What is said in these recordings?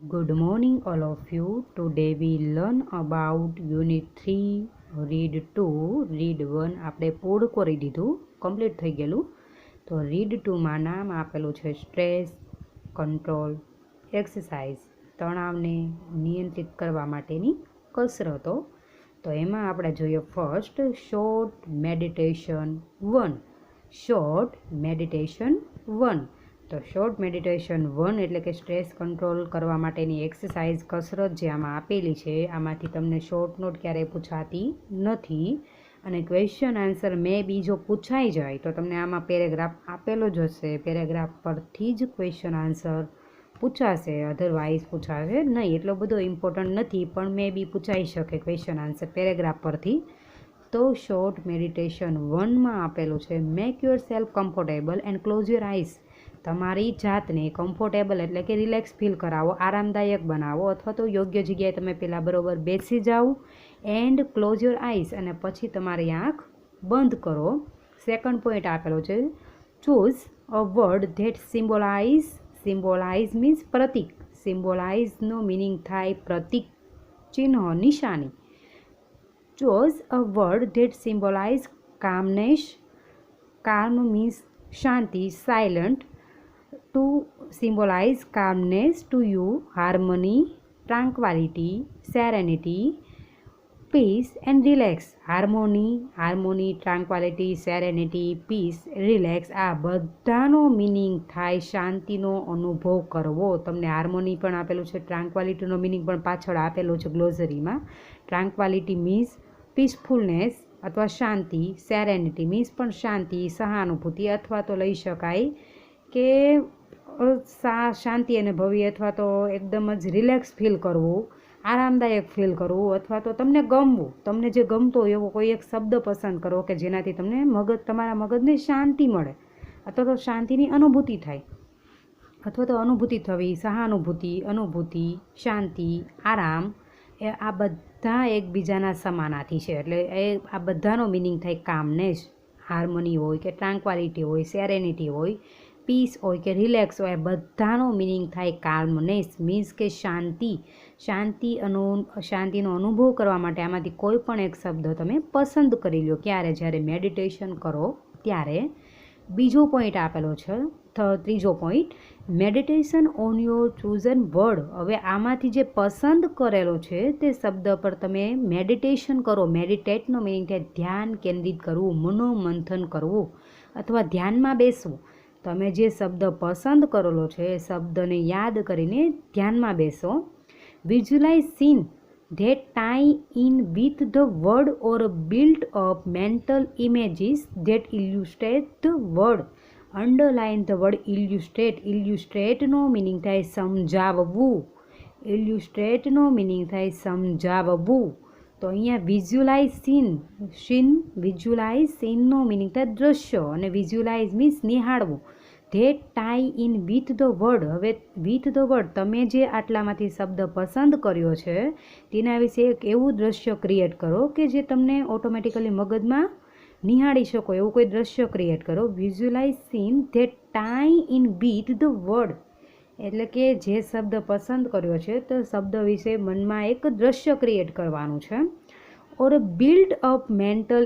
Good morning, all of you. Today we learn about Unit 3, Read 2, Read 1. આપણે પૂર્ણ કરી દીધું, કમ્પ્લીટ થઈ ગયેલું. તો રીડ 2માં નામ આપેલું છે સ્ટ્રેસ કંટ્રોલ એક્સરસાઇઝ, તણાવને નિયંત્રિત કરવા માટેની કસરતો. તો એમાં આપણે જોઈએ first short meditation 1. Short meditation 1. તો શોર્ટ મેડિટેશન 1 એટલે કે સ્ટ્રેસ કંટ્રોલ કરવા માટેની એક્સરસાઇઝ કસરત જે આમાં આપેલી છે, આમાંથી તમને શોર્ટ નોટ ક્યારેય પૂછાતી નથી. અને ક્વેશ્ચન આન્સર બી જો પૂછાઈ જાય તો તમને આમાં પેરેગ્રાફ આપેલો જ હશે, પેરેગ્રાફ પરથી જ ક્વેશ્ચન આન્સર પૂછાશે, અધરવાઇઝ પૂછાશે નહીં. એટલો બધો ઇમ્પોર્ટન્ટ નથી, પણ બી પૂછાઈ શકે ક્વેશ્ચન આન્સર પેરેગ્રાફ પરથી. તો શોર્ટ મેડિટેશન 1માં આપેલું છે make yourself comfortable and close your eyes. તમારી જાતને કમ્ફર્ટેબલ એટલે કે રિલેક્સ ફીલ કરાવો, આરામદાયક બનાવો, અથવા તો યોગ્ય જગ્યાએ તમે પહેલાં બરોબર બેસી જાઓ. એન્ડ ક્લોઝ યોર આઈઝ, અને પછી તમારી આંખ બંધ કરો. સેકન્ડ પોઈન્ટ આપેલો છે choose a word that symbolize means પ્રતીક. સિમ્બોલાઇઝનો મિનિંગ થાય પ્રતીક, ચિહ્ન, નિશાની. Choose a word that symbolize calmness. Calm means shanti, silent. To symbolize calmness to you, harmony, tranquility, serenity, peace and relax. Harmony, tranquility, serenity, peace, relax. આ બધાનો meaning થાય શાંતિનો અનુભવ કરવો. તમને હાર્મોની પણ આપેલું છે, ટ્રાન્ક્વાલિટીનો મિનિંગ પણ પાછળ આપેલો છે ગ્લોઝરીમાં. ટ્રાન્ક્વાલિટી મીન્સ પીસફુલનેસ અથવા શાંતિ. સેરેનિટી મીન્સ પણ શાંતિ, સહાનુભૂતિ, અથવા તો લઈ શકાય કે શાંતિ અને ભવ્ય, અથવા તો એકદમ જ રિલેક્સ ફીલ કરવું, આરામદાયક ફીલ કરવું, અથવા તો તમને ગમવું. તમને જે ગમતો હોય એવો કોઈ એક શબ્દ પસંદ કરો કે જેનાથી તમને તમારા મગજને શાંતિ મળે, અથવા તો શાંતિની અનુભૂતિ થાય, અથવા તો અનુભૂતિ થવી, સહાનુભૂતિ, અનુભૂતિ, શાંતિ, આરામ. આ બધા એકબીજાના સમાનાર્થી છે. એટલે આ બધાનો મિનિંગ થાય કામનેસ. હાર્મની હોય કે ટ્રાન્ક્વાલિટી હોય, સેરેનિટી હોય, પીસ હોય કે રિલેક્સ હોય, બધાનો મિનિંગ થાય કાલ્મનેસ મીન્સ કે શાંતિ. શાંતિનો અનુભવ કરવા માટે આમાંથી કોઈ પણ એક શબ્દ તમે પસંદ કરી લો જ્યારે મેડિટેશન કરો ત્યારે. બીજો પોઈન્ટ આપેલો છે, ત્રીજો point meditation on your ચૂઝન word. હવે આમાંથી જે પસંદ કરેલો છે તે શબ્દ પર તમે મેડિટેશન કરો. મેડિટેટનો મિનિંગ થાય ધ્યાન કેન્દ્રિત કરવું, મનોમંથન કરવું, અથવા ધ્યાનમાં બેસવું. તમે જે શબ્દ પસંદ કરેલો છે એ શબ્દને યાદ કરીને ધ્યાનમાં બેસો. Visualise scene that tie in with the word or build up mental images that illustrate the word. Underline the word illustrate. Illustrateનો મિનિંગ થાય સમજાવવું. ઇલ્યુસ્ટ્રેટનો મિનિંગ થાય સમજાવવું. તો અહીંયા વિઝ્યુલાઇઝ સીનનો મિનિંગ થાય દ્રશ્ય, અને વિઝ્યુલાઇઝ મીન્સ નિહાળવું. That tie in with the word. હવે વિથ ધ વર્ડ તમે જે આટલામાંથી શબ્દ પસંદ કર્યો છે તેના વિશે એક એવું દ્રશ્ય ક્રિએટ કરો કે જે તમને ઓટોમેટિકલી મગજમાં નિહાળી શકો એવું કોઈ દ્રશ્ય ક્રિએટ કરો. Visualise seen that tie in with the word, એટલે કે જે શબ્દ પસંદ કર્યો છે તો શબ્દ વિશે મનમાં એક દ્રશ્ય ક્રિએટ કરવાનું છે. Or build up mental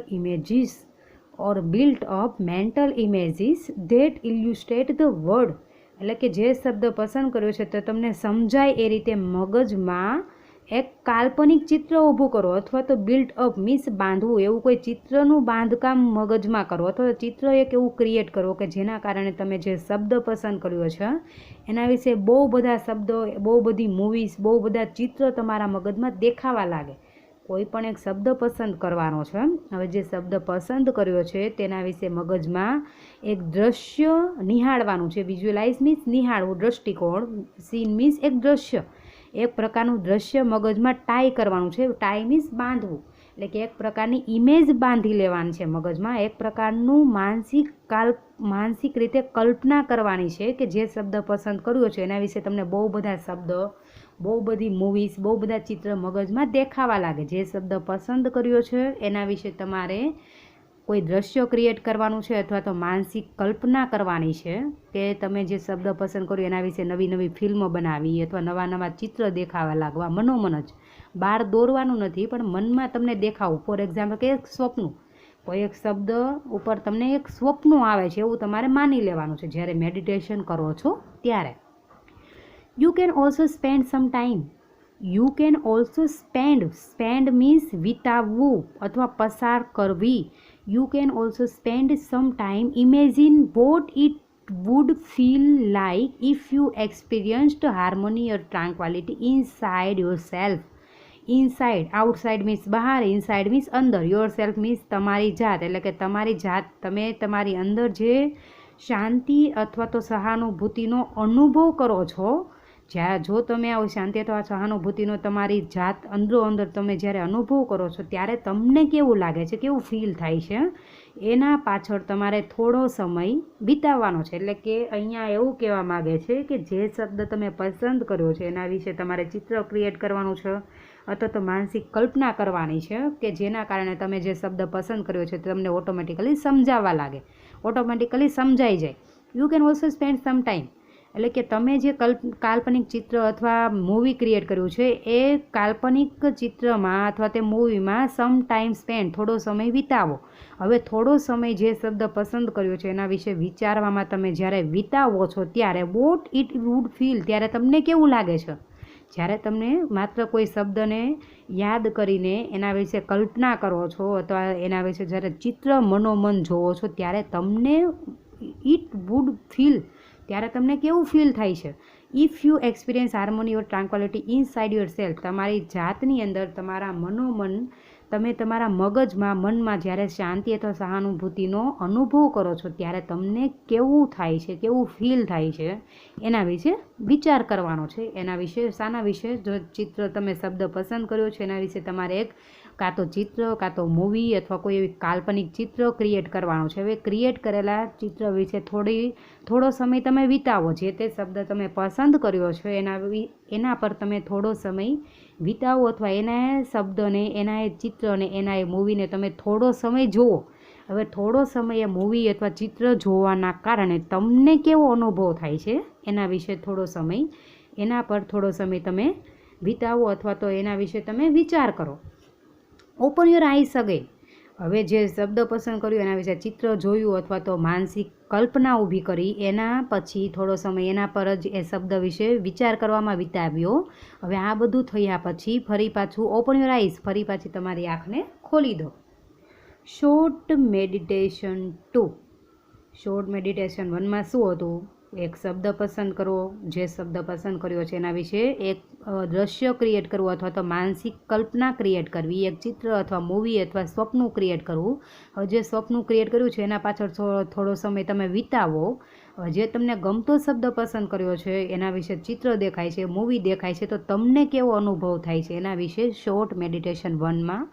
images that illustrate the word. એટલે કે જે શબ્દ પસંદ કર્યો છે તો તમને સમજાય એ રીતે મગજમાં એક કાલ્પનિક ચિત્ર ઊભું કરો, અથવા તો બિલ્ડ અપ મીન્સ બાંધવું. એવું કોઈ ચિત્રનું બાંધકામ મગજમાં કરો, અથવા તો ચિત્ર એક એવું ક્રિએટ કરો કે જેના કારણે તમે જે શબ્દ પસંદ કર્યો છે એના વિશે બહુ બધા શબ્દો, બહુ બધી મૂવીઝ, બહુ બધા ચિત્ર તમારા મગજમાં દેખાવા લાગે. કોઈ પણ એક શબ્દ પસંદ કરવાનો છે. હવે જે શબ્દ પસંદ કર્યો છે તેના વિશે મગજમાં એક દ્રશ્ય નિહાળવાનું છે. વિઝ્યુલાઇઝ મીન્સ નિહાળવું, દ્રષ્ટિકોણ. સીન મીન્સ એક દ્રશ્ય, એક પ્રકારનું દ્રશ્ય મગજમાં ટાઈ કરવાનું છે. ટાઈ મીન્સ બાંધવું, એટલે કે એક પ્રકારની ઇમેજ બાંધી લેવાની છે મગજમાં. એક પ્રકારનું માનસિક રીતે કલ્પના કરવાની છે કે જે શબ્દ પસંદ કર્યો છે એના વિશે તમને બહુ બધા શબ્દ, બહુ બધી મૂવીઝ, બહુ બધા ચિત્ર મગજમાં દેખાવા લાગે. જે શબ્દ પસંદ કર્યો છે એના વિશે તમારે કોઈ દ્રશ્ય ક્રિએટ કરવાનું છે અથવા તો માનસિક કલ્પના કરવાની છે કે તમે જે શબ્દ પસંદ કર્યો એના વિશે નવી નવી ફિલ્મો બનાવી અથવા નવા નવા ચિત્ર દેખાવા લાગવા, મનોમન જ, બહાર દોરવાનું નથી પણ મનમાં તમને દેખાવું. ફોર એક્ઝામ્પલ કે એક સ્વપ્ન, કોઈ એક શબ્દ ઉપર તમને એક સ્વપ્ન આવે છે એવું તમારે માની લેવાનું છે જ્યારે મેડિટેશન કરો છો ત્યારે. You can also spend some time. You can also spend means વિતાવવું અથવા પસાર કરવી. You can also spend some time. Imagine what it would feel like if you experienced harmony or tranquility inside yourself. Inside, outside means બહાર, inside means અંદર, your self means તમારી જાત, એટલે કે તમારી જાત, તમે તમારી અંદર જે શાંતિ અથવા તો સહાનુભૂતિનો અનુભવ કરો છો, જ્યાં જો તમે આવું શાંતિ અથવા સહાનુભૂતિનો તમારી જાત અંદરો અંદર તમે જ્યારે અનુભવ કરો છો ત્યારે તમને કેવું લાગે છે, કેવું ફીલ થાય છે, એના પાછળ તમારે થોડો સમય વિતાવવાનો છે. એટલે કે અહીંયા એવું કહેવા માગે છે કે જે શબ્દ તમે પસંદ કર્યો છે એના વિશે તમારે ચિત્ર ક્રિએટ કરવાનું છે અથવા તો માનસિક કલ્પના કરવાની છે કે જેના કારણે તમે જે શબ્દ પસંદ કર્યો છે તમને ઓટોમેટિકલી સમજાવવા લાગે, ઓટોમેટિકલી સમજાઈ જાય. You can also spend some time, એટલે કે તમે જે કાલ્પનિક ચિત્ર અથવા મૂવી ક્રિએટ કર્યું છે એ કાલ્પનિક ચિત્રમાં અથવા તે મૂવીમાં સમ ટાઈમ સ્પેન્ડ, થોડો સમય વિતાવો. હવે થોડો સમય જે શબ્દ પસંદ કર્યો છે એના વિશે વિચારવામાં તમે જ્યારે વિતાવો છો ત્યારે વોટ ઇટ વુડ ફીલ, ત્યારે તમને કેવું લાગે છે. જ્યારે તમને માત્ર કોઈ શબ્દને યાદ કરીને એના વિશે કલ્પના કરો છો અથવા એના વિશે જ્યારે ચિત્ર મનોમન જોવો છો ત્યારે તમને ઇટ વુડ ફીલ, ત્યારે તમને કેવું ફીલ થાય છે. If you experience harmony or tranquility inside yourself, તમારી જાતની અંદર, તમારા મનોમન, તમે તમારા મગજમાં, મનમાં જ્યારે શાંતિ અથવા સહાનુભૂતિનો અનુભવ કરો છો ત્યારે તમને કેવું થાય છે, કેવું ફીલ થાય છે એના વિશે વિચાર કરવાનો છે. એના વિશે, શાના વિશે, જો ચિત્ર તમે શબ્દ પસંદ કર્યો છે એના વિશે તમારે એક કાં તો ચિત્ર, કાં તો મૂવી અથવા કોઈ એવી કાલ્પનિક ચિત્ર ક્રિએટ કરવાનું છે. હવે ક્રિએટ કરેલા ચિત્ર વિશે થોડો સમય તમે વિતાવો. જે તે શબ્દ તમે પસંદ કર્યો છે એના પર તમે થોડો સમય વિતાવો અથવા એના શબ્દને, એના એ ચિત્રને, એના એ મૂવીને તમે થોડો સમય જુઓ. હવે થોડો સમય એ મૂવી અથવા ચિત્ર જોવાના કારણે તમને કેવો અનુભવ થાય છે એના વિશે થોડો સમય, એના પર થોડો સમય તમે વિતાવો અથવા તો એના વિશે તમે વિચાર કરો. Open your eyes again. હવે જે શબ્દ પસંદ કર્યો એના વિશે ચિત્ર જોયું અથવા તો માનસિક કલ્પના ઊભી કરી, એના પછી થોડો સમય એના પર જ એ શબ્દ વિશે વિચાર કરવામાં વિતાવ્યો. હવે આ બધું થયા પછી ફરી પાછું ઓપન યોર આઈસ, ફરી પાછી તમારી આંખને ખોલી દો. Short meditation 2. શોર્ટ મેડિટેશન 1માં શું હતું? એક શબ્દ પસંદ કરવો, જે શબ્દ પસંદ કર્યો છે એના વિશે એક દ્રશ્ય ક્રિએટ કરવું અથવા તો માનસિક કલ્પના ક્રિએટ કરવી, એક ચિત્ર અથવા મૂવી અથવા સ્વપ્ન ક્રિએટ કરવું. હવે જે સ્વપ્ન ક્રિએટ કર્યું છે એના પાછળ થોડો સમય તમે વિતાવો. જે તમને ગમતો શબ્દ પસંદ કર્યો છે એના વિશે ચિત્ર દેખાય છે, મૂવી દેખાય છે, તો તમને કેવો અનુભવ થાય છે એના વિશે શોર્ટ મેડિટેશન 1માં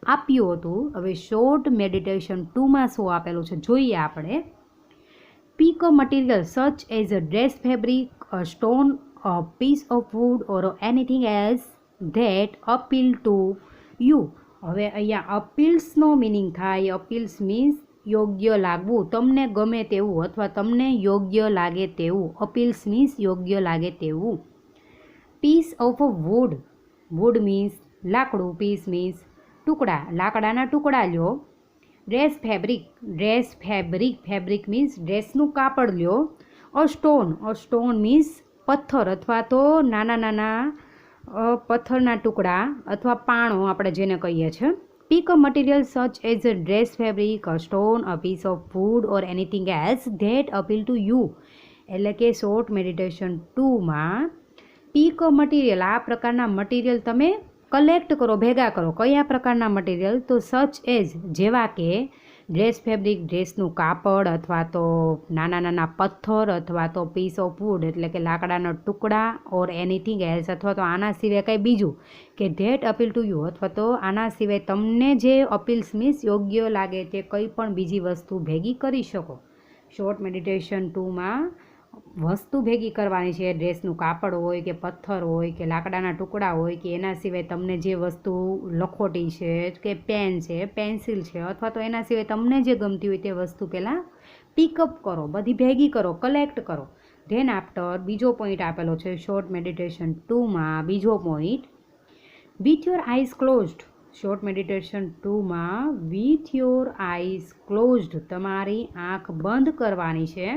આપ્યું હતું. હવે શોર્ટ મેડિટેશન 2માં શું આપેલું છે જોઈએ આપણે. Pick a material such as a dress fabric, a stone, a piece of wood or anything else that appeal to you. હવે અહીંયા અપીલ્સનો મિનિંગ થાય. અપીલ્સ મીન્સ યોગ્ય લાગવું, તમને ગમે તેવું અથવા તમને યોગ્ય લાગે તેવું. અપીલ્સ મીન્સ યોગ્ય લાગે તેવું. Piece of wood, wood means લાકડું, પીસ મીન્સ ટુકડા, લાકડાના ટુકડા લ્યો. ડ્રેસ ફેબ્રિક, ફેબ્રિક મીન્સ ડ્રેસનું કાપડ લ્યો. અ સ્ટોન મીન્સ પથ્થર અથવા તો નાના નાના પથ્થરના ટુકડા અથવા પાણો આપણે જેને કહીએ છીએ. Pick a material such as a dress fabric, a stone, a piece of wood or anything else that appeal to you. એટલે કે શોર્ટ મેડિટેશન 2માં પિક અ મટીરિયલ, આ પ્રકારના મટીરિયલ તમે કલેક્ટ કરો, ભેગા કરો. કયા પ્રકારના મટીરિયલ? તો સચ એઝ, જેવા કે ડ્રેસ ફેબ્રિક, ડ્રેસનું કાપડ અથવા તો નાના નાના પથ્થર અથવા તો પીસ ઓફ વુડ એટલે કે લાકડાના ટુકડા, ઓર એનીથિંગ એલ્સ અથવા તો આના સિવાય કંઈ બીજું કે ધેટ અપીલ ટુ યુ, અથવા તો આના સિવાય તમને જે અપીલ્સ મીન્સ યોગ્ય લાગે તે કંઈ પણ બીજી વસ્તુ ભેગી કરી શકો. શોર્ટ મેડિટેશન 2માં વસ્તુ ભેગી કરવાની છે, ડ્રેસનું કાપડ હોય કે પથ્થર હોય કે લાકડાના ટુકડા હોય કે એના સિવાય તમને જે વસ્તુ લખોટી છે કે પેન છે, પેન્સિલ છે, અથવા તો એના સિવાય તમને જે ગમતી હોય તે વસ્તુ પહેલાં પિકઅપ કરો, બધી ભેગી કરો, કલેક્ટ કરો. ધેન આફ્ટર બીજો પોઈન્ટ આપેલો છે શોર્ટ મેડિટેશન 2માં. બીજો point, with your eyes closed. Short meditation 2માં વિથ યોર આઈઝ ક્લોઝડ, તમારી આંખ બંધ કરવાની છે.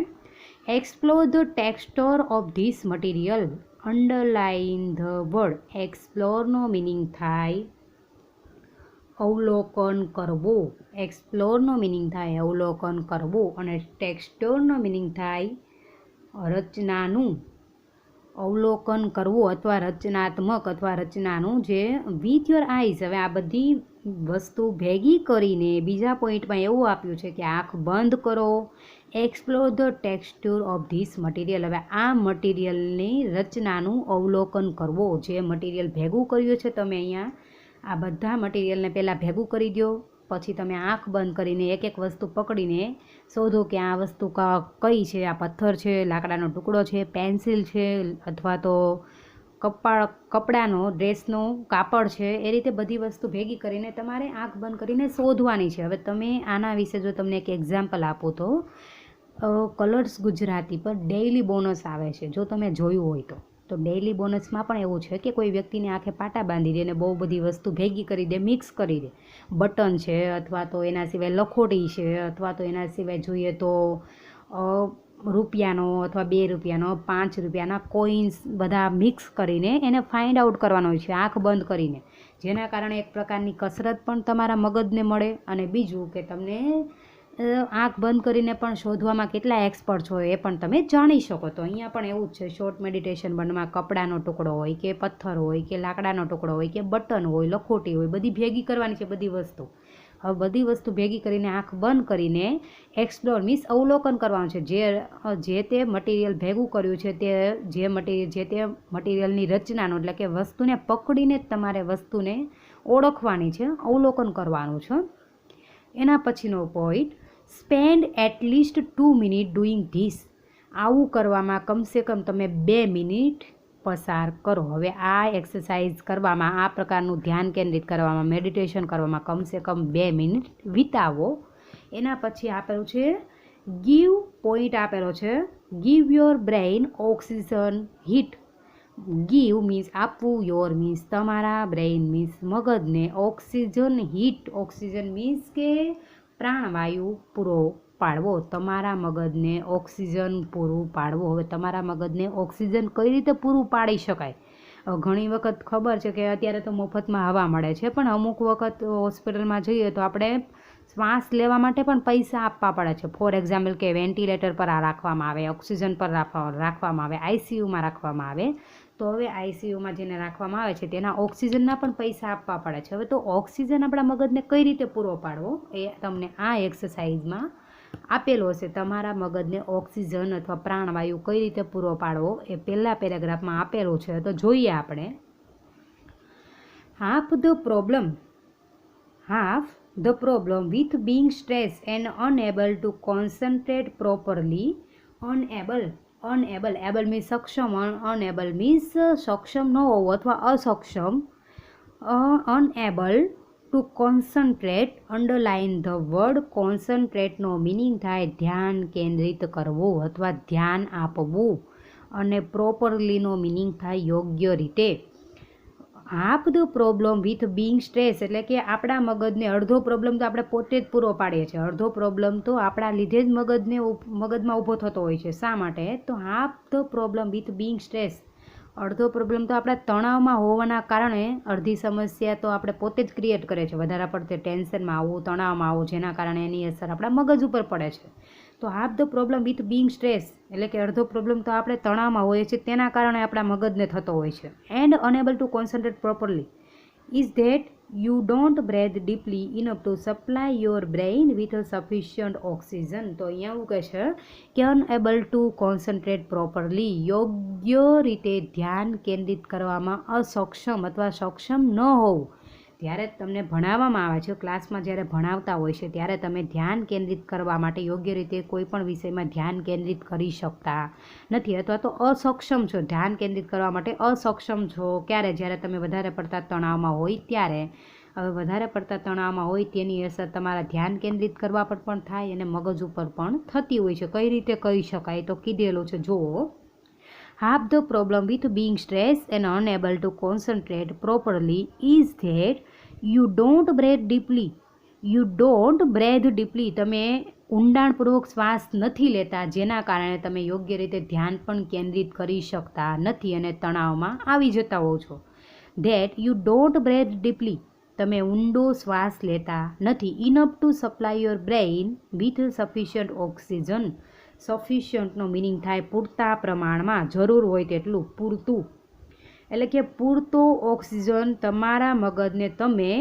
Explore the texture of this material, underline the word. એક્સપ્લોરનો મિનિંગ થાય અવલોકન કરવું. એક્સપ્લોરનો મિનિંગ થાય અવલોકન કરવું, અને ટેક્સચરનો મિનિંગ થાય રચનાનું અવલોકન કરવું અથવા રચનાત્મક અથવા રચનાનું. જે વિથ યોર આઈઝ, હવે આ બધી વસ્તુ ભેગી કરીને બીજા પોઈન્ટમાં એવું આપ્યું છે કે આંખ બંધ કરો. Explore the texture of this material, હવે આ મટીરિયલની રચનાનું અવલોકન કરવો. જે મટીરિયલ ભેગું કર્યું છે તમે અહીંયા, આ બધા મટીરિયલને પહેલાં ભેગું કરી દો, પછી તમે આંખ બંધ કરીને એક એક વસ્તુ પકડીને શોધો કે આ વસ્તુ કઈ છે. આ પથ્થર છે, લાકડાનો ટુકડો છે, પેન્સિલ છે, અથવા તો કપડાનો ડ્રેસનો કાપડ છે. એ રીતે બધી વસ્તુ ભેગી કરીને તમારે આંખ બંધ કરીને શોધવાની છે. હવે તમે આના વિશે જો તમને એક એક્ઝામ્પલ આપો તો કલર્સ ગુજરાતી પર ડેઇલી બોનસ આવે છે, જો તમે જોયું હોય તો ડેઇલી બોનસમાં પણ એવું છે કે કોઈ વ્યક્તિને આંખે પાટા બાંધી દે અને બહુ બધી વસ્તુ ભેગી કરી દે, મિક્સ કરી દે. બટન છે, અથવા તો એના સિવાય લખોટી છે, અથવા તો એના સિવાય જોઈએ તો રૂપિયાનો અથવા 2 રૂપિયાનો 5 રૂપિયાના કોઈન્સ બધા મિક્સ કરીને એને ફાઇન્ડ આઉટ કરવાનો હોય છે આંખ બંધ કરીને. જેના કારણે એક પ્રકારની કસરત પણ તમારા મગજને મળે, અને બીજું કે તમને આંખ બંધ કરીને પણ શોધવામાં કેટલા એક્સપર્ટ હોય એ પણ તમે જાણી શકો. તો અહીંયા પણ એવું જ છે. શોર્ટ મેડિટેશન 1માં કપડાનો ટુકડો હોય કે પથ્થર હોય કે લાકડાનો ટુકડો હોય કે બટન હોય, લખોટી હોય, બધી ભેગી કરવાની છે બધી વસ્તુ. હવે બધી વસ્તુ ભેગી કરીને આંખ બંધ કરીને એક્સપ્લોર મીન્સ અવલોકન કરવાનું છે. જે તે મટીરિયલ ભેગું કર્યું છે તે જે તે મટીરિયલની રચનાનો, એટલે કે વસ્તુને પકડીને જ તમારે વસ્તુને ઓળખવાની છે, અવલોકન કરવાનું છે. એના પછીનો point, spend at least 2 minute doing this. આવું કરવામાં કમસે કમ તમે 2 મિનિટ પસાર કરો. હવે આ એક્સરસાઇઝ કરવામાં, આ પ્રકારનું ધ્યાન કેન્દ્રિત કરવામાં, મેડિટેશન કરવામાં કમસે કમ 2 મિનિટ વિતાવો. એના પછી આપેલું છે ગીવ પોઈન્ટ આપેલો છે, give your brain oxygen hit. Give means આપવું, યોર મીન્સ તમારા, બ્રેઇન મીન્સ મગજને, ઓક્સિજન હિટ. ઓક્સિજન મીન્સ કે પ્રાણવાયુ પૂરો પાડવો, તમારા મગજને ઓક્સિજન પૂરું પાડવું. હવે તમારા મગજને ઓક્સિજન કઈ રીતે પૂરું પાડી શકાય? ઘણી વખત ખબર છે કે અત્યારે તો મફતમાં હવા મળે છે, પણ અમુક વખત હોસ્પિટલમાં જઈએ તો આપણે શ્વાસ લેવા માટે પણ પૈસા આપવા પડે છે. ફોર એક્ઝામ્પલ કે વેન્ટિલેટર પર રાખવામાં આવે, ઓક્સિજન પર રાખવામાં આવે, આઈસીયુમાં રાખવામાં આવે. તો હવે આઈસીયુમાં જેને રાખવામાં આવે છે તેના ઓક્સિજનના પણ પૈસા આપવા પડે છે. હવે તો ઓક્સિજન આપણા મગજને કઈ રીતે પૂરો પાડવો એ તમને આ એક્સરસાઇઝમાં આપેલો હશે. તમારા મગજને ઓક્સિજન અથવા પ્રાણવાયુ કઈ રીતે પૂરો પાડવો એ પહેલા પેરેગ્રાફમાં આપેલું છે. તો જોઈએ આપણે. Half the problem with being stress and unable to concentrate properly. Able means સક્ષમ, અનએબલ મીન્સ સક્ષમ ન હોવું અથવા અસક્ષમ. Unable to concentrate, underline the word કોન્સન્ટ્રેટનો મિનિંગ થાય ધ્યાન કેન્દ્રિત કરવું અથવા ધ્યાન આપવું, અને પ્રોપરલીનો મિનિંગ થાય યોગ્ય રીતે. Half the problem with being stress એટલે કે આપણા મગજને અડધો પ્રોબ્લેમ તો આપણે પોતે જ પૂરો પાડીએ છીએ, અડધો પ્રોબ્લેમ તો આપણા લીધે જ મગજમાં ઊભો થતો હોય છે. શા માટે? તો half the problem with being stress, અડધો પ્રોબ્લેમ તો આપણે તણાવમાં હોવાના કારણે અડધી સમસ્યા તો આપણે પોતે જ ક્રિએટ કરે છે. વધારે પડતે ટેન્શનમાં આવવું, તણાવમાં આવવું, જેના કારણે એની અસર આપણા મગજ ઉપર પડે છે. તો half the problem with being stress એટલે કે અડધો પ્રોબ્લેમ તો આપણે તણાવમાં હોઈએ છીએ, તેના કારણે આપણા મગજને થતો હોય છે. And unable to concentrate properly is that you don't breathe deeply enough to supply your brain with sufficient oxygen. તો અહીંયા એવું કહે છે કે અનએબલ ટુ કોન્સન્ટ્રેટ પ્રોપરલી, યોગ્ય રીતે ધ્યાન કેન્દ્રિત કરવામાં અસક્ષમ અથવા સક્ષમ ન હોવું. ત્યારે તમને ભણાવવામાં આવે છે, ક્લાસમાં જ્યારે ભણાવતા હોય છે ત્યારે તમે ધ્યાન કેન્દ્રિત કરવા માટે યોગ્ય રીતે કોઈ પણ વિષયમાં ધ્યાન કેન્દ્રિત કરી શકતા નથી, અથવા તો અસક્ષમ છો, ધ્યાન કેન્દ્રિત કરવા માટે અસક્ષમ છો. ક્યારે? જ્યારે તમે વધારે પડતા તણાવમાં હોય ત્યારે. હવે વધારે પડતા તણાવમાં હોય તેની અસર તમારા ધ્યાન કેન્દ્રિત કરવા પર પણ થાય અને મગજ ઉપર પણ થતી હોય છે. કઈ રીતે કહી શકાય તો કીધેલું છે, જુઓ. Half the problem with being stressed and unable to concentrate properly is that you don't breathe deeply. You don't breathe deeply. તમે ઊંડાણપૂર્વક શ્વાસ નથી લેતા, જેના કારણે તમે યોગ્ય રીતે ધ્યાન પણ કેન્દ્રિત કરી શકતા નથી અને તણાવમાં આવી જતા હો છો. That you don't breathe deeply. તમે ઊંડો શ્વાસ લેતા નથી. Enough to supply your brain with sufficient oxygen. સફિશિયન્ટનો મિનિંગ થાય પૂરતા પ્રમાણમાં, જરૂર હોય તેટલું, પૂરતું. એટલે કે પૂરતો ઓક્સિજન તમારા મગજને તમે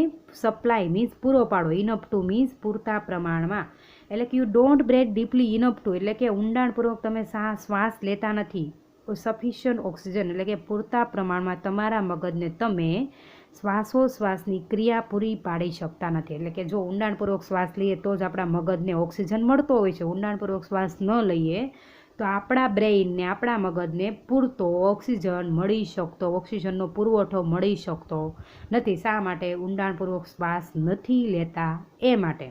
સપ્લાય મીન્સ પૂરો પાડો. ઇનફ ટુ મીન્સ પૂરતા પ્રમાણમાં. એટલે કે you don't breathe deeply enough to એટલે કે ઊંડાણપૂર્વક તમે શ્વાસ લેતા નથી. સફિશિયન્ટ ઓક્સિજન એટલે કે પૂરતા પ્રમાણમાં તમારા મગજને તમે શ્વાસોશ્વાસની ક્રિયા પૂરી પાડી શકતા નથી. એટલે કે જો ઊંડાણપૂર્વક શ્વાસ લઈએ તો જ આપણા મગજને ઓક્સિજન મળતો હોય છે. ઊંડાણપૂર્વક શ્વાસ ન લઈએ તો આપણા બ્રેઇનને, આપણા મગજને પૂરતો ઓક્સિજન મળી શકતો, ઓક્સિજનનો પુરવઠો મળી શકતો નથી. શા માટે? ઊંડાણપૂર્વક શ્વાસ નથી લેતા એ માટે.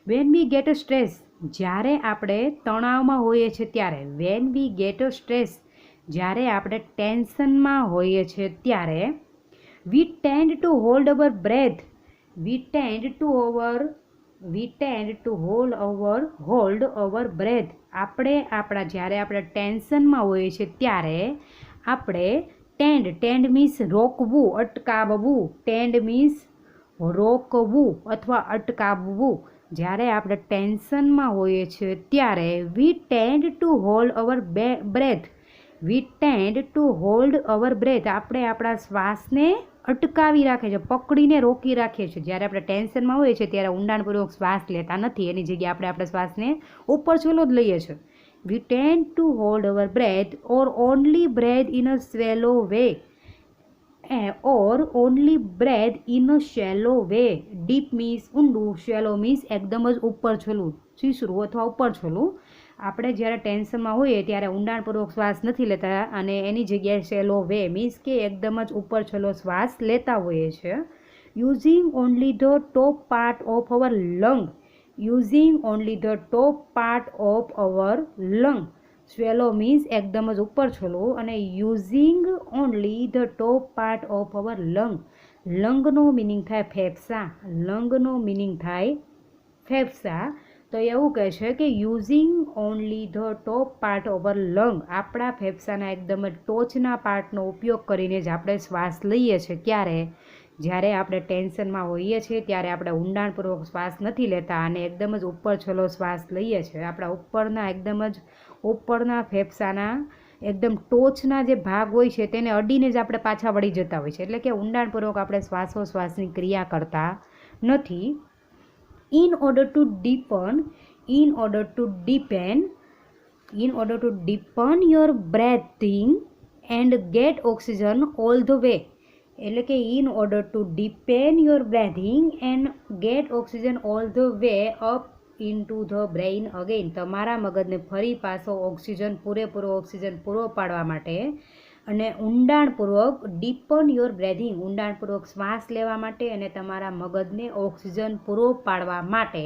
વેન વી ગેટ સ્ટ્રેસ, જ્યારે આપણે તણાવમાં હોઈએ છીએ ત્યારે. વેન વી ગેટ સ્ટ્રેસ, જ્યારે આપણે ટેન્શનમાં હોઈએ છીએ ત્યારે. We tend to hold our breath. We tend to hold our breath. જ્યારે આપણે ટેન્શનમાં હોઈએ છીએ ત્યારે આપણે ટેન્ડ મીન્સ રોકવું, અટકાવવું. ટેન્ડ મીન્સ રોકવું અથવા અટકાવવું. જ્યારે આપણે ટેન્શનમાં હોઈએ છીએ ત્યારે we tend to hold our breath. We tend to hold our breath. આપણે આપણા શ્વાસને અટકાવી રાખે છે, પકડીને રોકી રાખીએ છીએ. જ્યારે આપણે ટેન્શનમાં હોઈએ છીએ ત્યારે ઊંડાણપૂર્વક શ્વાસ લેતા નથી, એની જગ્યાએ આપણે આપણા શ્વાસને ઉપર છોલો જ લઈએ છીએ. We tend to hold our breath or only breathe in a shallow way. Only breathe in a shallow way. Deep means ઊંડું, shallow means એકદમ જ ઉપર છોલું, છીછરું અથવા ઉપર છોલું. આપણે જ્યારે ટેન્શનમાં હોઈએ ત્યારે ઊંડાણપૂર્વક શ્વાસ નથી લેતા અને એની જગ્યાએ શેલો વે મીન્સ કે એકદમ જ ઉપર છેલ્લો શ્વાસ લેતા હોઈએ છીએ. Using only the top part of our lung. Using only the top part of our lung. Swallow means એકદમ જ ઉપર છોલું અને using only the top part of our lung. લંગનો મિનિંગ થાય ફેફસા. લંગનો મિનિંગ થાય ફેફસા. તો એવું કહે છે કે using only the top part over lung. આપણા ફેફસાના એકદમ જ ટોચના પાર્ટનો ઉપયોગ કરીને જ આપણે શ્વાસ લઈએ છીએ. ક્યારે? જ્યારે આપણે ટેન્શનમાં હોઈએ છીએ ત્યારે આપણે ઊંડાણપૂર્વક શ્વાસ નથી લેતા અને એકદમ જ ઉપર છેલ્લો શ્વાસ લઈએ છીએ. આપણા ઉપરના એકદમ જ ઉપરના ફેફસાના એકદમ ટોચના જે ભાગ હોય છે તેને અડીને જ આપણે પાછા વળી જતા હોય છે. એટલે કે ઊંડાણપૂર્વક આપણે શ્વાસોશ્વાસની ક્રિયા કરતા નથી. In order to deepen your breathing and get oxygen all the way. એટલે કે in order to deepen your breathing and get oxygen all the way up into the brain again. તમારા મગજને ફરી પાછો ઓક્સિજન, પૂરેપૂરો ઓક્સિજન પૂરો પાડવા માટે અને ઊંડાણપૂર્વક ડીપન યોર બ્રેથિંગ, ઊંડાણપૂર્વક શ્વાસ લેવા માટે અને તમારા મગજને ઓક્સિજન પૂરો પાડવા માટે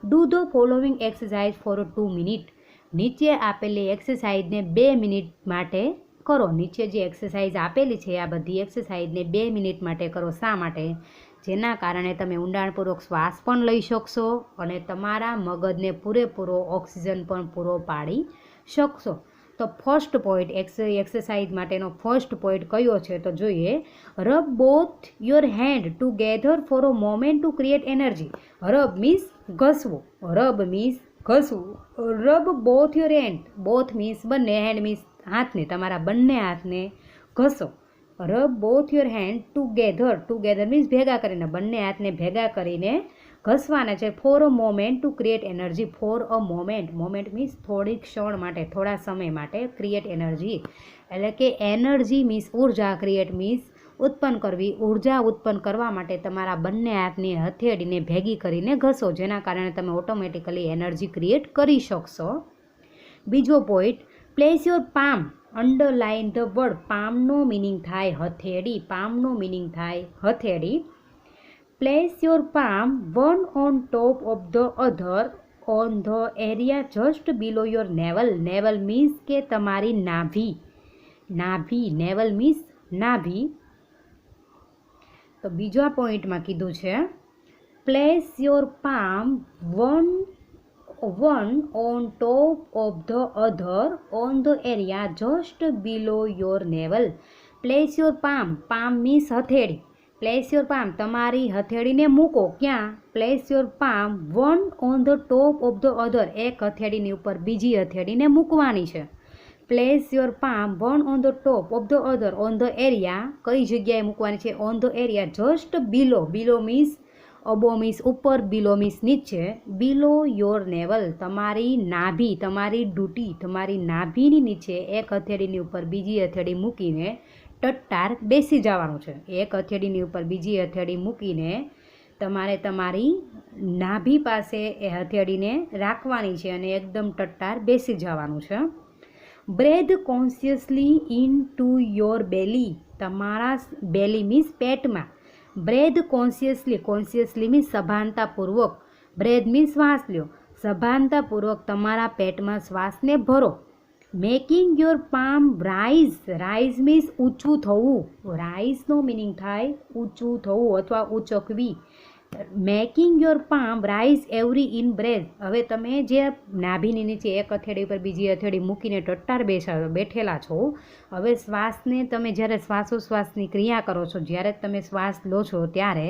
do the following exercise for 2 minute. નીચે આપેલી એક્સરસાઇઝને 2 મિનિટ માટે કરો. નીચે જે એક્સરસાઇઝ આપેલી છે આ બધી એક્સરસાઇઝને 2 મિનિટ માટે કરો. શા માટે? જેના કારણે તમે ઊંડાણપૂર્વક શ્વાસ પણ લઈ શકશો અને તમારા મગજને પૂરેપૂરો ઓક્સિજન પણ પૂરો પાડી શકશો. તો ફર્સ્ટ પોઈન્ટ એક્સરસાઇઝ માટેનો ફર્સ્ટ પોઈન્ટ કયો છે તો જોઈએ. Rub both your hand together for a moment to create energy. Rub means ઘસવું. રબ મીન્સ ઘસવું. Rub both your hand. Both means બંને, હેન્ડ મીન્સ હાથને, તમારા બંને હાથને ઘસો. Rub both your hand together. Together means ભેગા કરીને, બંને હાથને ભેગા કરીને ઘસવાના છે. For a moment to create energy. For a moment. Moment means થોડી ક્ષણ માટે, થોડા સમય માટે. ક્રિએટ એનર્જી એટલે કે એનર્જી મીન્સ ઉર્જા. ક્રિએટ મીન્સ ઉત્પન્ન કરવી. ઉર્જા ઉત્પન્ન કરવા માટે તમારા બંને હાથની હથેળીને ભેગી કરીને ઘસો, જેના કારણે તમે ઓટોમેટિકલી એનર્જી ક્રિએટ કરી શકશો. બીજો point, place your palm underline the word. પામનો મિનિંગ થાય હથેળી. પામનો મિનિંગ થાય હથેળી. Place your palm one on top of the other on the area just below your navel. Navel means કે તમારી નાભી. નાભી, નેવલ મીન્સ નાભી. તો બીજા પોઈન્ટમાં કીધું છે place your palm one on top of the other on the area just below your naval. Place your palm, palm means હથેળી. Place your palm, તમારી હથેળીને મૂકો. ક્યાં? Place your palm one on the top of the અધર. એક હથેળીની ઉપર બીજી હથેળીને મૂકવાની છે. Place your palm one on the top of the other on the area. કઈ જગ્યાએ મૂકવાની છે? On the area just below. Below means અબો means ઉપર, બિલો મીન્સ નીચે. બિલો યોર નેવલ, તમારી નાભી, તમારી ડૂટી, તમારી નાભીની નીચે એક હથેળીની ઉપર બીજી હથેળી મૂકીને ટટ્ટાર બેસી જવાનું છે. એક હથેળીની ઉપર બીજી હથેળી મૂકીને તમારે તમારી નાભી પાસે એ હથેળીને રાખવાની છે અને એકદમ ટટ્ટાર બેસી જવાનું છે. Breathe consciously in to your belly. તમારા બેલી મીન્સ પેટમાં. બ્રેધ કોન્શિયસલી, કોન્શિયસલી મીન્સ સભાનતાપૂર્વક. બ્રેધ મીન્સ શ્વાસ લ્યો. સભાનતાપૂર્વક તમારા પેટમાં શ્વાસને ભરો. Making your palm rise. Rise means ઊંચું થવું. રાઇઝનો મિનિંગ થાય ઊંચું થવું અથવા ઊંચકવી. Making your palm rise every in breath. હવે તમે જે નાભીની નીચે એક હથેળી પર બીજી હથેળી મૂકીને ટટ્ટાર બેઠેલા છો, હવે શ્વાસને તમે જ્યારે શ્વાસોશ્વાસની ક્રિયા કરો છો, જ્યારે તમે શ્વાસ લો છો ત્યારે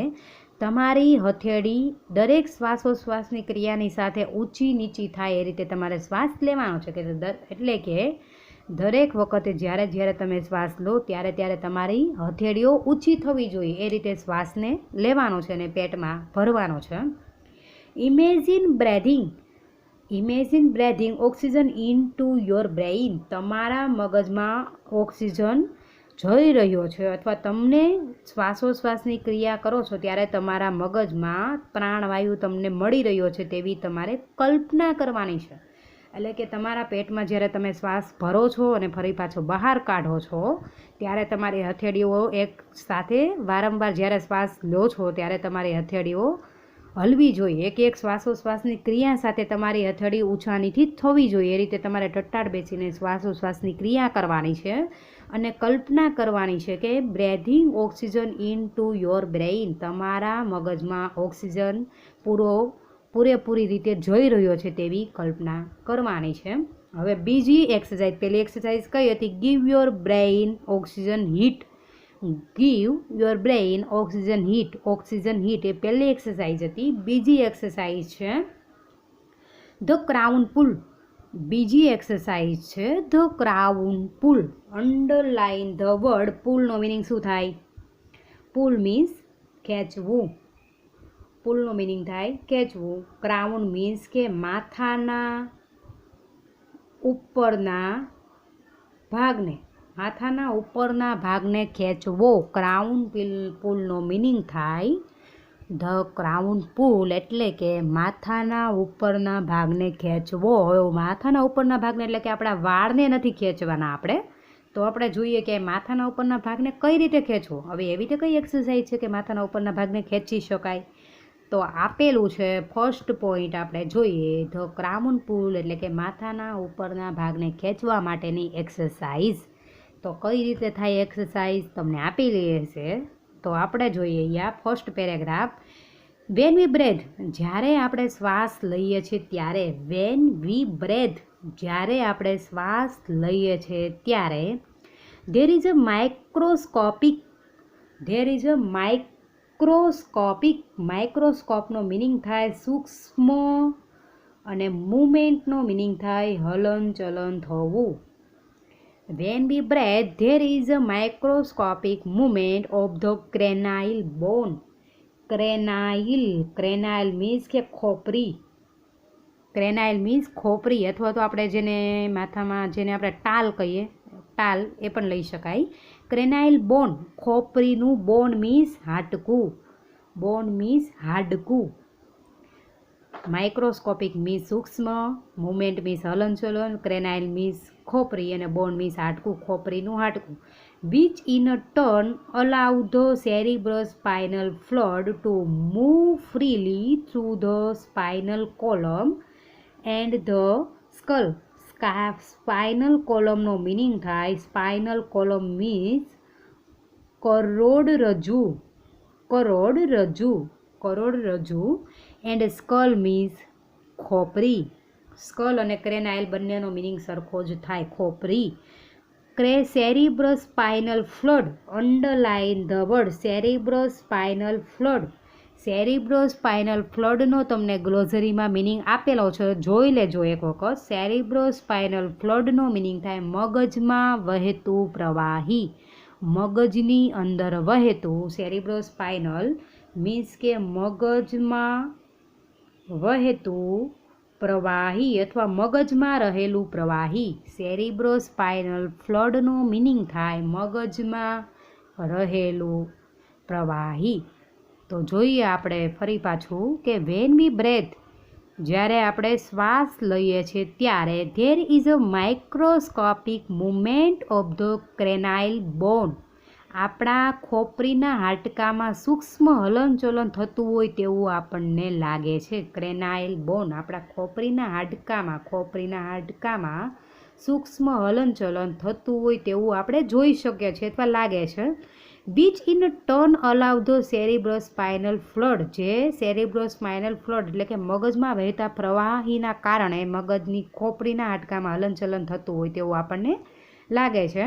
તમારી હથેળી દરેક શ્વાસોશ્વાસની ક્રિયાની સાથે ઊંચી નીચી થાય એ રીતે તમારે શ્વાસ લેવાનો છે. એટલે કે દરેક વખતે જ્યારે તમે શ્વાસ લો ત્યારે તમારી હથેળીઓ ઊંચી થવી જોઈએ એ રીતે શ્વાસને લેવાનો છે અને પેટમાં ભરવાનો છે. Imagine breathing. Imagine breathing oxygen in to your brain. તમારા મગજમાં ઓક્સિજન જઈ રહ્યો છે અથવા તમને શ્વાસોશ્વાસની ક્રિયા કરો છો ત્યારે તમારા મગજમાં પ્રાણવાયુ તમને મળી રહ્યો છે તેવી તમારે કલ્પના કરવાની છે. એટલે કે તમારા પેટમાં જ્યારે તમે શ્વાસ ભરો છો અને ફરી પાછો બહાર કાઢો છો ત્યારે તમારી હથેળીઓ એક સાથે વારંવાર જ્યારે શ્વાસ લો છો ત્યારે તમારી હથેળીઓ હલવી જોઈએ. એક શ્વાસોશ્વાસની ક્રિયા સાથે તમારી હથેળી ઊંચાણીથી થવી જોઈએ. એ રીતે તમારે ટટ્ટાર બેસીને શ્વાસોશ્વાસની ક્રિયા કરવાની છે અને કલ્પના કરવાની છે કે breathing oxygen in to your brain. તમારા મગજમાં ઓક્સિજન પૂરેપૂરી રીતે જઈ રહ્યો છે તેવી કલ્પના કરવાની છે. હવે બીજી એક્સરસાઇઝ, પહેલી એક્સરસાઇઝ કઈ હતી? Give your brain oxygen heat. Give your brain oxygen heat. Oxygen heat એ પહેલી એક્સરસાઇઝ હતી. બીજી એક્સરસાઇઝ છે ધ ક્રાઉન પુલ. બીજી એક્સરસાઇઝ છે the crown pull. Underline the word પુલનો મિનિંગ શું થાય? પુલ મીન્સ ખેંચવું. પુલનો મિનિંગ થાય ખેંચવું. ક્રાઉન મીન્સ કે માથાના ઉપરના ભાગને ખેંચવો. ક્રાઉન પુલનો મિનિંગ થાય ધ ક્રાઉન પુલ એટલે કે માથાના ઉપરના ભાગને ખેંચવો. હવે માથાના ઉપરના ભાગને એટલે કે આપણા વાળને નથી ખેંચવાના આપણે, તો આપણે જોઈએ કે માથાના ઉપરના ભાગને કઈ રીતે ખેંચવો. હવે એવી રીતે કઈ એક્સરસાઇઝ છે કે માથાના ઉપરના ભાગને ખેંચી શકાય? તો આપેલું છે ફર્સ્ટ પોઈન્ટ આપણે જોઈએ ધ ક્રાઉન પુલ એટલે કે માથાના ઉપરના ભાગને ખેંચવા માટેની એક્સરસાઇઝ. તો કઈ રીતે થાય એક્સરસાઇઝ તમને આપેલી હશે, તો આપણે જોઈએ અહીંયા first paragraph. When we breathe, જ્યારે આપણે શ્વાસ લઈએ છીએ ત્યારે. વેન વી બ્રેથ, જ્યારે આપણે શ્વાસ લઈએ છીએ ત્યારે. There is a microscopic. માઇક્રોસ્કોપનો મિનિંગ થાય સૂક્ષ્મ અને મુવમેન્ટનો મિનિંગ થાય હલન ચલન થવું. When we breathe there is a microscopic movement of the cranial bone. Cranial means કે ખોપરી. ક્રેનાઇલ મીન્સ ખોપરી અથવા તો આપણે જેને માથામાં જેને આપણે ટાલ કહીએ, ટાલ એ પણ લઈ શકાય. ક્રેનાઇલ બોન, ખોપરીનું બોન મીન્સ હાડકું, બોન મીન્સ હાડકું. માઇક્રોસ્કોપિક મીન્સ સૂક્ષ્મ, મુવમેન્ટ મીન્સ હલનચલન, ક્રેનાઇલ મીન્સ ખોપરી અને બોન મીન્સ હાડકું, ખોપરીનું હાડકું. which in a turn allow the cerebrospinal fluid to move freely through the spinal column and the skull. Spinal કોલમનો મિનિંગ થાય, સ્પાઇનલ કોલમ મીન્સ કરોડરજ્જુ, કરોડરજ્જુ એન્ડ સ્કલ મીન્સ ખોપરી. સ્કલ અને ક્રેનાઇલ બંનેનો મિનિંગ સરખો જ થાય, ખોપરી. Cerebrospinal fluid, underline the word cerebrospinal fluid. Cerebrospinal ફ્લુઇડનો તમને ગ્લોઝરીમાં મિનિંગ આપેલો છે, જોઈ લેજો એક વખત. સેરિબ્રોસ્પાઇનલ ફ્લુઇડનો મિનિંગ થાય મગજમાં વહેતું પ્રવાહી, મગજની અંદર વહેતું. સેરિબ્રોસ્પાઇનલ મીન્સ કે મગજમાં વહેતું પ્રવાહી અથવા મગજમાં રહેલું પ્રવાહી. સેરિબ્રોસ્પાઇનલ ફ્લુઇડનો મિનિંગ થાય મગજમાં રહેલું પ્રવાહી. તો જોઈએ આપણે ફરી પાછું કે વેન વી બ્રેથ, જ્યારે આપણે શ્વાસ લઈએ છીએ ત્યારે there is a microscopic movement of the cranial bone. આપણા ખોપરીના હાડકામાં સૂક્ષ્મ હલનચલન થતું હોય તેવું આપણને લાગે છે. ક્રેનાઇલ બોન, આપણા ખોપરીના હાડકામાં સૂક્ષ્મ હલનચલન થતું હોય તેવું આપણે જોઈ શકીએ છીએ અથવા લાગે છે. which in turn allow the cerebrospinal fluid, જે સેરિબ્રોસ્પાઇનલ ફ્લુઇડ એટલે કે મગજમાં વહેતા પ્રવાહીના કારણે મગજની ખોપરીના હાડકામાં હલનચલન થતું હોય તેવું આપણને લાગે છે.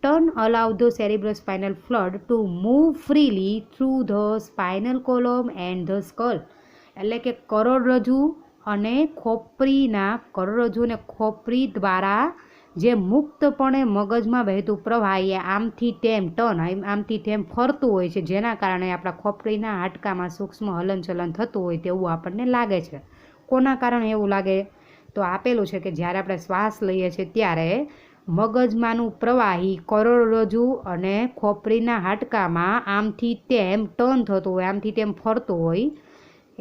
turn allow the cerebrospinal fluid to move freely through the spinal column and the skull. એટલે કે કરોડરજ્જુ અને ખોપરી દ્વારા જે મુક્તપણે મગજમાં વહેતું પ્રવાહી આમથી તેમ આમથી તેમ ફરતું હોય છે, જેના કારણે આપણા ખોપરીના હાડકામાં સૂક્ષ્મ હલનચલન થતું હોય તેવું આપણને લાગે છે. કોના કારણે એવું લાગે? તો આપેલું છે કે જ્યારે આપણે શ્વાસ લઈએ છીએ ત્યારે મગજમાંનું પ્રવાહી કરોડરજ્જુ અને ખોપરીના હાડકામાં આમથી તેમ ટર્ન થતું હોય, આમથી તેમ ફરતું હોય.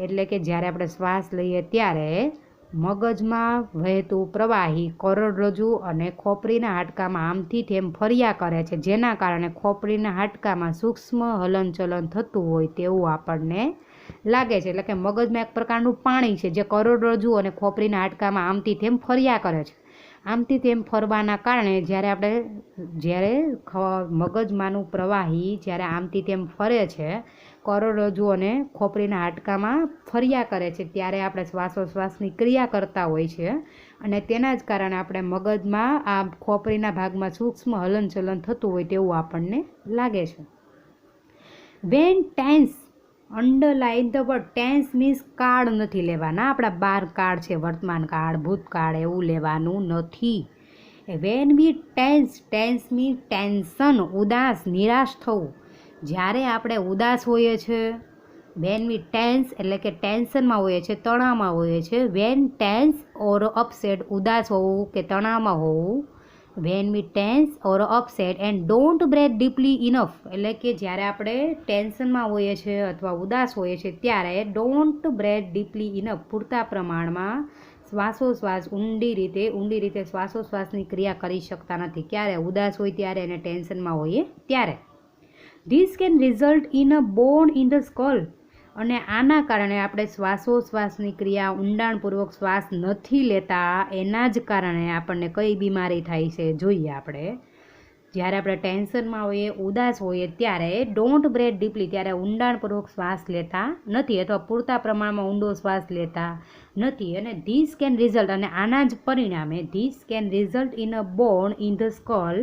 એટલે કે જ્યારે આપણે શ્વાસ લઈએ ત્યારે મગજમાં વહેતું પ્રવાહી કરોડરજ્જુ અને ખોપરીના હાડકામાં આમથી તેમ ફર્યા કરે છે, જેના કારણે ખોપરીના હાડકામાં સૂક્ષ્મ હલનચલન થતું હોય તેવું આપણને લાગે છે. એટલે કે મગજમાં એક પ્રકારનું પાણી છે જે કરોડરજ્જુ અને ખોપરીના હાડકામાં આમથી તેમ ફર્યા કરે છે. આમથી તેમ ફરવાના કારણે જ્યારે મગજમાંનું પ્રવાહી જ્યારે આમથી તેમ ફરે છે, કરોડરજ્જુ અને ખોપરીના હાડકામાં ફર્યા કરે છે, ત્યારે આપણે શ્વાસોશ્વાસની ક્રિયા કરતા હોય છે અને તેના જ કારણે આપણે મગજમાં આ ખોપરીના ભાગમાં સૂક્ષ્મ હલનચલન થતું હોય તેવું આપણને લાગે છે. When tense, underline the word tense means કાળ નથી લેવાના, આપણા 12 કાળ છે, વર્તમાન કાળ, ભૂતકાળ, એવું લેવાનું નથી. When we tense means tension, ઉદાસ, નિરાશ થવું. જ્યારે આપણે ઉદાસ હોઈએ છીએ, વેન વી ટેન્સ એટલે કે ટેન્શનમાં હોઈએ છીએ, તણાવમાં હોઈએ છીએ. વેન ટેન્સ ઓર અપસેટ, ઉદાસ હોવું કે તણાવમાં હોવું. When we tense or upset and don't breathe deeply enough, એટલે કે જ્યારે આપણે ટેન્શનમાં હોઈએ છીએ અથવા ઉદાસ હોઈએ છીએ ત્યારે ડોન્ટ બ્રેથ ડીપલી ઇનફ, પૂરતા પ્રમાણમાં શ્વાસોશ્વાસ ઊંડી રીતે શ્વાસોશ્વાસની ક્રિયા કરી શકતા નથી. ક્યારે? ઉદાસ હોય ત્યારે અને ટેન્શનમાં હોઈએ ત્યારે. This can result in a bone in the skull, અને આના કારણે આપણે શ્વાસોશ્વાસની ક્રિયા ઊંડાણપૂર્વક શ્વાસ નથી લેતા, એના જ કારણે આપણને કઈ બીમારી થાય છે જોઈએ આપણે. જ્યારે આપણે ટેન્શનમાં હોઈએ, ઉદાસ હોઈએ ત્યારે ડોન્ટ બ્રેથ ડીપલી, ત્યારે ઊંડાણપૂર્વક શ્વાસ લેતા નથી અથવા પૂરતા પ્રમાણમાં ઊંડો શ્વાસ લેતા નથી. અને ધીસ કેન રિઝલ્ટ, અને આના જ પરિણામે this can result in a bone in the skull,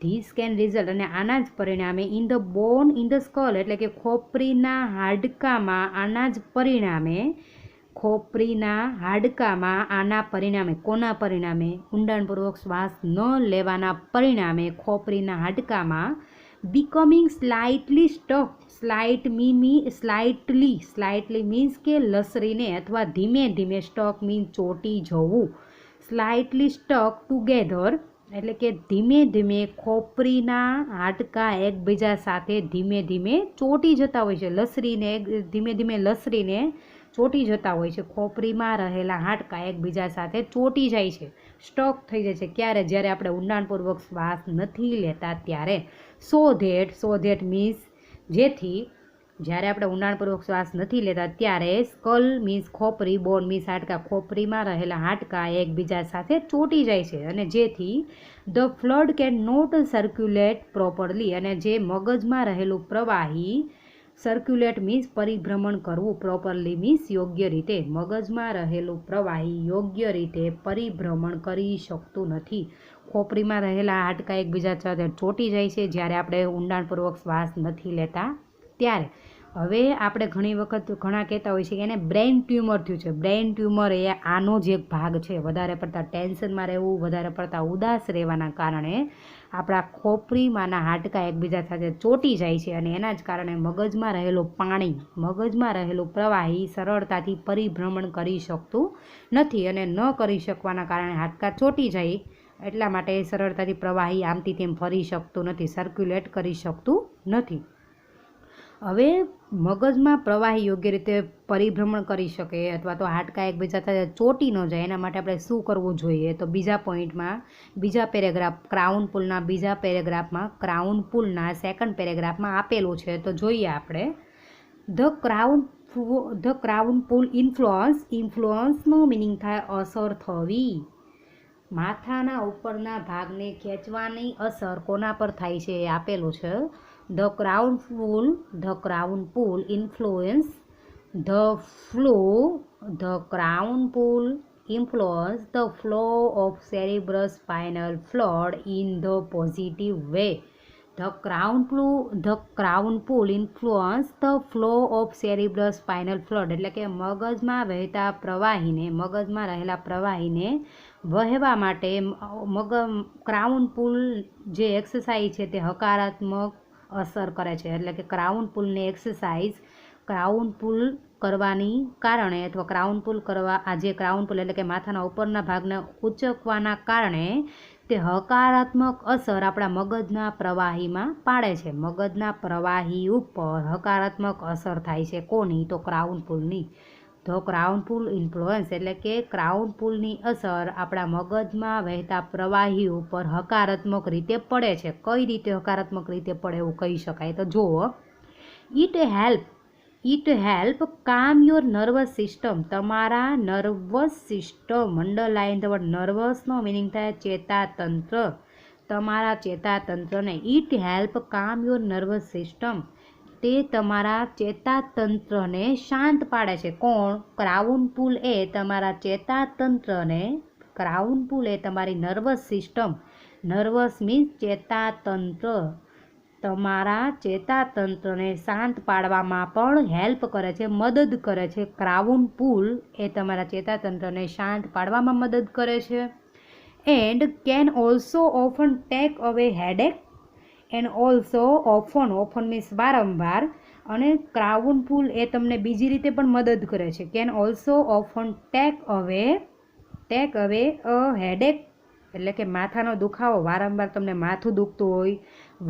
this can result અને આના જ પરિણામે in the bone in the skull, એટલે કે ખોપરીના હાડકામાં આના જ પરિણામે, ખોપરીના હાડકામાં આના પરિણામે, કોના પરિણામે? ઊંડાણપૂર્વક શ્વાસ ન લેવાના પરિણામે ખોપરીના હાડકામાં becoming slightly stuck, slightly means કે લસરીને અથવા ધીમે ધીમે, સ્ટક મીન્સ ચોંટી જવું, સ્લાઇટલી સ્ટક ટુગેધર, એટલે કે ધીમે ધીમે ખોપરીના હાડકાં એકબીજા સાથે ધીમે ધીમે ચોંટી જતા હોય છે, લસરીને ધીમે ધીમે લસરીને ચોંટી જતા હોય છે. ખોપરીમાં રહેલા હાડકાં એકબીજા સાથે ચોંટી જાય છે, સ્ટક થઈ જાય છે. ક્યારે? જ્યારે આપણે ઊંડાણપૂર્વક શ્વાસ નથી લેતા ત્યારે. સો ધેટ મીન્સ જેથી, જ્યારે આપણે ઊંડાણપૂર્વક શ્વાસ નથી લેતા ત્યારે સ્કલ મીન્સ ખોપરી, બોન મીન્સ હાડકાં, ખોપરીમાં રહેલા હાડકાં એકબીજા સાથે ચોંટી જાય છે અને જેથી the flood can not circulate properly, અને જે મગજમાં રહેલું પ્રવાહી સર્ક્યુલેટ મીન્સ પરિભ્રમણ કરવું, પ્રોપરલી મીન્સ યોગ્ય રીતે, મગજમાં રહેલું પ્રવાહી યોગ્ય રીતે પરિભ્રમણ કરી શકતું નથી. ખોપરીમાં રહેલા હાડકાં એકબીજા સાથે ચોંટી જાય છે જ્યારે આપણે ઊંડાણપૂર્વક શ્વાસ નથી લેતા ત્યારે. હવે આપણે ઘણી વખત ઘણા કહેતા હોય છે કે એને બ્રેઇન ટ્યુમર થયું છે. બ્રેઇન ટ્યુમર એ આનો જ એક ભાગ છે. વધારે પડતા ટેન્શનમાં રહેવું, વધારે પડતા ઉદાસ રહેવાના કારણે આપણા ખોપરીમાંના હાડકાં એકબીજા સાથે ચોંટી જાય છે અને એના જ કારણે મગજમાં રહેલું પાણી, મગજમાં રહેલું પ્રવાહી સરળતાથી પરિભ્રમણ કરી શકતું નથી અને ન કરી શકવાના કારણે હાડકાં ચોંટી જાય એટલા માટે સરળતાથી પ્રવાહી આમથી તેમ ફરી શકતું નથી, સર્ક્યુલેટ કરી શકતું નથી. હવે મગજમાં પ્રવાહી યોગ્ય રીતે પરિભ્રમણ કરી શકે અથવા તો હાડકાં એકબીજા સાથે ચોંટી ન જાય એના માટે આપણે શું કરવું જોઈએ? તો બીજા પોઈન્ટમાં, બીજા પેરેગ્રાફ, ક્રાઉન પુલના બીજા પેરેગ્રાફમાં, ક્રાઉન પુલના સેકન્ડ પેરેગ્રાફમાં આપેલું છે. તો જોઈએ આપણે. The crown pull influence. ઇન્ફ્લુઅન્સનો મિનિંગ થાય અસર થવી. માથાના ઉપરના ભાગને ખેંચવાની અસર કોના પર થાય છે એ આપેલું છે. The crown pull influence the crown pull influence the flow of cerebrus spinal fluid in the positive way. The crown pull influence the flow of cerebrus spinal fluid, એટલે કે મગજમાં વહેતા પ્રવાહીને, મગજમાં રહેલા પ્રવાહીને વહેવા માટે ક્રાઉન પુલ જે એક્સરસાઇઝ છે તે હકારાત્મક અસર કરે છે. એટલે કે ક્રાઉન પુલની એક્સરસાઇઝ, ક્રાઉન પુલ કરવાની કારણે અથવા ક્રાઉન પુલ કરવા, આ જે ક્રાઉન પુલ એટલે કે માથાના ઉપરના ભાગને ઉંચકવાના કારણે તે હકારાત્મક અસર આપણા મગજના પ્રવાહીમાં પાડે છે. મગજના પ્રવાહી ઉપર હકારાત્મક અસર થાય છે. કોની? તો ક્રાઉન પુલની. ધ ક્રાઉન પુલ ઇન્ફ્લુઅન્સ એટલે કે ક્રાઉન પુલની અસર આપણા મગજમાં વહેતા પ્રવાહી ઉપર હકારાત્મક રીતે પડે છે. કઈ રીતે હકારાત્મક રીતે પડે એવું કહી શકાય? તો જુઓ. It help calm your nervous system. તમારા nervous system, underline the word નર્વસનો મિનિંગ થાય ચેતાતંત્ર. તમારા ચેતાતંત્રને it help calm your nervous system. તે તમારા ચેતાતંત્રને શાંત પાડે છે. કોણ? ક્રાઉન પુલ એ તમારા ચેતાતંત્રને, ક્રાઉન પુલ એ તમારી નર્વસ સિસ્ટમ, નર્વસ મીન્સ ચેતાતંત્ર, તમારા ચેતાતંત્રને શાંત પાડવામાં પણ હેલ્પ કરે છે, મદદ કરે છે. ક્રાઉન પુલ એ તમારા ચેતાતંત્રને શાંત પાડવામાં મદદ કરે છે. And can also often tech અવે headache. And also often, often means વારંવાર, અને ક્રાઉન પુલ એ તમને બીજી રીતે પણ મદદ કરે છે. કેન ઓલ્સો ઓફન ટેક અવે અ હેડેક, એટલે કે માથાનો દુખાવો, વારંવાર તમને માથું દુખતું હોય,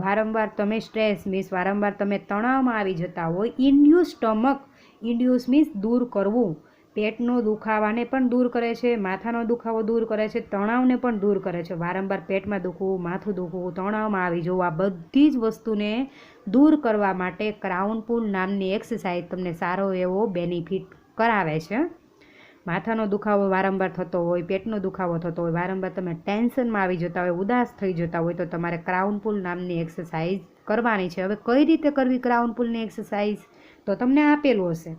વારંવાર તમે સ્ટ્રેસ મીન્સ વારંવાર તમે તણાવમાં આવી જતા હોય. ઇન્ડ્યુસ સ્ટમક, ઇન્ડ્યુસ મીન્સ દૂર કરવું, પેટનો દુખાવાને પણ દૂર કરે છે, માથાનો દુખાવો દૂર કરે છે, તણાવને પણ દૂર કરે છે. વારંવાર પેટમાં દુખવું, માથું દુખવું, તણાવમાં આવી જવું, આ બધી જ વસ્તુને દૂર કરવા માટે ક્રાઉન પુલ નામની એક્સરસાઇઝ તમને સારો એવો બેનિફિટ કરાવે છે. માથાનો દુખાવો વારંવાર થતો હોય, પેટનો દુખાવો થતો હોય, વારંવાર તમે ટેન્શનમાં આવી જતા હોય, ઉદાસ થઈ જતા હોય, તો તમારે ક્રાઉન પુલ નામની એક્સરસાઇઝ કરવાની છે. હવે કઈ રીતે કરવી ક્રાઉન પુલની એક્સરસાઇઝ? તો તમને આપેલું હશે.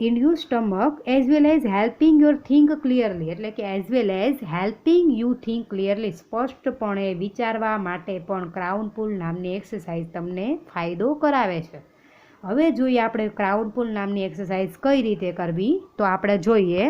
Induce stomach as well as helping your think clearly, એટલે કે as well as helping you think clearly, સ્પષ્ટપણે વિચારવા માટે પણ ક્રાઉન પુલ નામની એક્સરસાઇઝ તમને ફાયદો કરાવે છે. હવે જોઈએ આપણે ક્રાઉન પુલ નામની એક્સરસાઇઝ કઈ રીતે કરવી. તો આપણે જોઈએ.